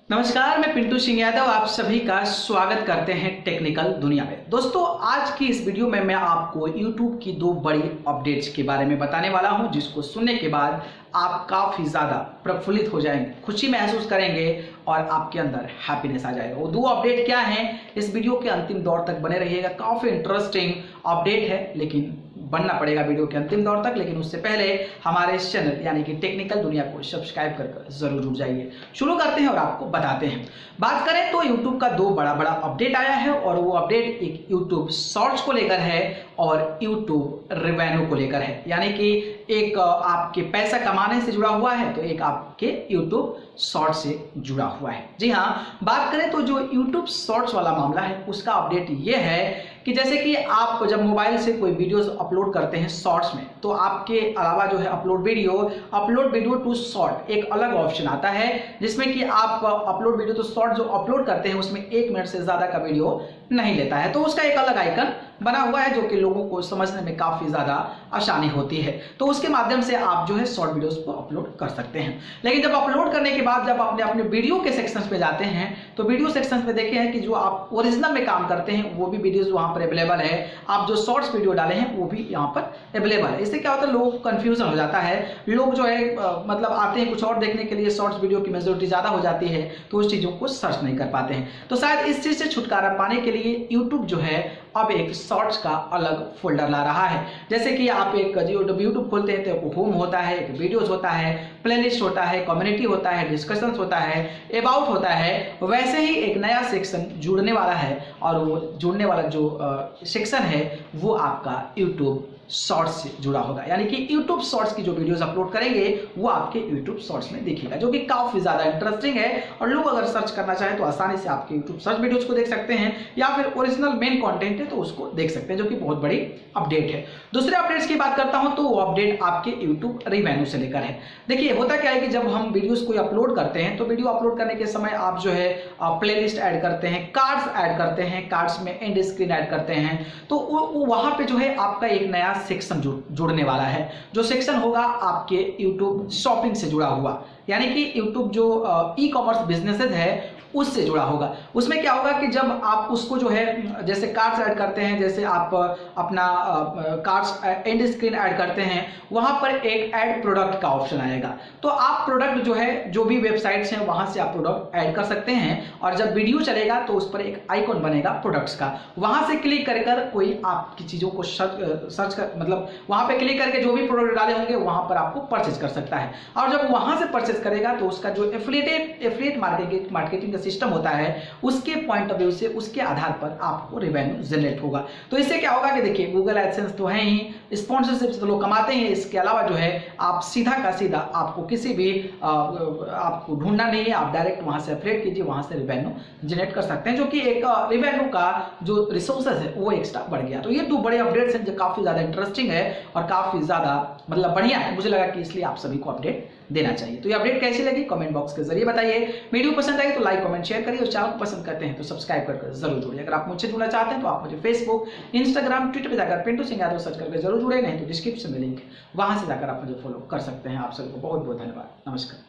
नमस्कार, मैं पिंटू सिंह यादव आप सभी का स्वागत करते हैं टेक्निकल दुनिया में। दोस्तों, आज की इस वीडियो में मैं आपको YouTube की दो बड़ी अपडेट्स के बारे में बताने वाला हूं, जिसको सुनने के बाद आप काफ़ी ज़्यादा प्रफुल्लित हो जाएंगे, खुशी महसूस करेंगे और आपके अंदर हैप्पीनेस आ जाएगा। वो दो अपडेट क्या हैं, इस वीडियो के अंतिम दौर तक बने रहिएगा। काफ़ी इंटरेस्टिंग अपडेट है, लेकिन बनना पड़ेगा वीडियो के अंतिम दौर तक। लेकिन उससे पहले हमारे इस चैनल यानी कि टेक्निकल दुनिया को सब्सक्राइब कर जरूर जुड़ जाइए। शुरू करते हैं और आपको बताते हैं। बात करें तो YouTube का दो बड़ा अपडेट आया है, और वो अपडेट एक YouTube शॉर्ट्स को लेकर है और YouTube रेवेन्यू को लेकर है। यानी कि एक आपके पैसा कमाने से जुड़ा हुआ है, तो एक आपके YouTube शॉर्ट से जुड़ा हुआ है। जी हाँ, बात करें तो जो YouTube शॉर्ट्स वाला मामला है उसका अपडेट ये है कि जैसे कि आप जब मोबाइल से कोई वीडियोस अपलोड करते हैं शॉर्ट्स में, तो आपके अलावा जो है अपलोड वीडियो टू शॉर्ट एक अलग ऑप्शन आता है, जिसमें कि आप अपलोड वीडियो टू शॉर्ट जो अपलोड करते हैं उसमें 1 मिनट से ज्यादा का वीडियो नहीं लेता है। तो उसका एक अलग आइकन बना हुआ है, जो कि लोगों को समझने में काफी ज्यादा आसानी होती है। तो उसके माध्यम से आप जो है शॉर्ट वीडियोस को अपलोड कर सकते हैं। लेकिन जब अपलोड करने के बाद जब अपने वीडियो के सेक्शंस पे जाते हैं, तो वीडियो सेक्शंस पे देखे हैं कि जो आप ओरिजिनल में काम करते हैं वो भी वीडियोस वहां पर अवेलेबल है, आप जो शॉर्ट्स वीडियो डाले हैं वो भी यहाँ पर अवेलेबल है। इससे क्या होता है, लोगों को कंफ्यूजन हो जाता है। लोग जो है मतलब आते हैं कुछ और देखने के लिए, शॉर्ट्स वीडियो की मेजोरिटी ज्यादा हो जाती है, तो उस चीजों को सर्च नहीं कर पाते हैं। तो शायद इस चीज से छुटकारा पाने के लिए यूट्यूब जो है अब एक शॉर्ट्स का अलग फोल्डर ला रहा है। जैसे कि आप एक यूट्यूब खोलते हैं तो होम होता है, एक वीडियोस होता है, प्लेलिस्ट होता है, कम्युनिटी होता है, डिस्कशंस होता है, अबाउट होता है। वैसे ही एक नया सेक्शन जुड़ने वाला है, और वो जुड़ने वाला जो सेक्शन है वो आपका यूट्यूब शॉर्ट्स से जुड़ा होगा। यानी कि YouTube शॉर्ट्स की जो वीडियोस अपलोड करेंगे वो आपके YouTube शॉर्ट्स में दिखेगा, जो कि काफी ज्यादा इंटरेस्टिंग है। और लोग अगर सर्च करना चाहें तो आसानी से आपके YouTube सर्च वीडियोस को देख सकते हैं, या फिर ओरिजिनल मेन कंटेंट है तो उसको देख सकते हैं, जो कि बहुत बड़ी अपडेट है। दूसरे अपडेट्स की बात करता हूं तो वो अपडेट आपके YouTube रेवेन्यू से लेकर है। देखिए, होता क्या है कि जब हम वीडियोस को अपलोड करते हैं, तो वीडियो अपलोड करने के समय आप जो है प्लेलिस्ट ऐड करते हैं, कार्ड्स ऐड करते हैं, कार्ड्स में एंड स्क्रीन ऐड करते हैं, तो वहां पे जो है आपका एक नया सेक्शन जुड़ने वाला है। जो सेक्शन होगा आपके YouTube शॉपिंग से जुड़ा हुआ, यानी कि YouTube जो ई कॉमर्स बिजनेसेस है उससे जुड़ा होगा। उसमें क्या होगा कि जब आप उसको जो है जैसे कार्ड्स ऐड करते हैं, जैसे आप अपना कार्ड्स एंड स्क्रीन ऐड करते हैं, वहां पर एक ऐड प्रोडक्ट का ऑप्शन आएगा। तो आप प्रोडक्ट जो है, जो भी वेबसाइट्स हैं वहां से आप प्रोडक्ट ऐड कर सकते हैं, और जब वीडियो चलेगा तो उस पर एक आइकॉन बनेगा प्रोडक्ट्स का। वहां से क्लिक कर कोई आपकी चीजों को सर्च कर, मतलब वहां पे क्लिक करके जो भी प्रोडक्ट डाले होंगे वहां पर आपको परचेज कर सकता है। और जब वहां से परचेज करेगा तो उसका जो एफिलिएट मार्केटिंग सिस्टम होता है, उसके पॉइंट ऑफ व्यू से, उसके आधार पर आपको रेवेन्यू जनरेट होगा। तो इससे क्या होगा कि देखिए, गूगल एडसेंस तो है ही, स्पॉन्सरशिप से तो लोग कमाते हैं, इसके अलावा जो है आप सीधा का सीधा आपको किसी भी आपको ढूंढना नहीं है, आप डायरेक्ट वहां से एफिलिएट कीजिए, वहां से रेवेन्यू जनरेट कर सकते हैं, जो कि एक रेवेन्यू का जो रिसोर्सेज है वो एक्स्ट्रा बढ़ गया। तो ये दो बड़े अपडेट्स हैं जो काफी ज्यादा इंटरेस्टिंग है और काफी ज्यादा मतलब बढ़िया है। मुझे लगा कि इसलिए आप सभी को अपडेट देना चाहिए। तो ये अपडेट कैसी लगी कमेंट बॉक्स के जरिए बताइए। वीडियो पसंद आई तो लाइक कमेंट शेयर करिए, और चैनल को पसंद करते हैं तो सब्सक्राइब कर जरूर जुड़िए। अगर आप मुझसे जुड़ना चाहते हैं तो आप मुझे फेसबुक, इंस्टाग्राम, ट्विटर पे जाकर पिंटू सिंह यादव सर्च करके जरूर जुड़े, नहीं तो डिस्क्रिप्शन में लिंक, वहां से जाकर आप मुझे फॉलो कर सकते हैं। आप सबको बहुत बहुत धन्यवाद। नमस्कार।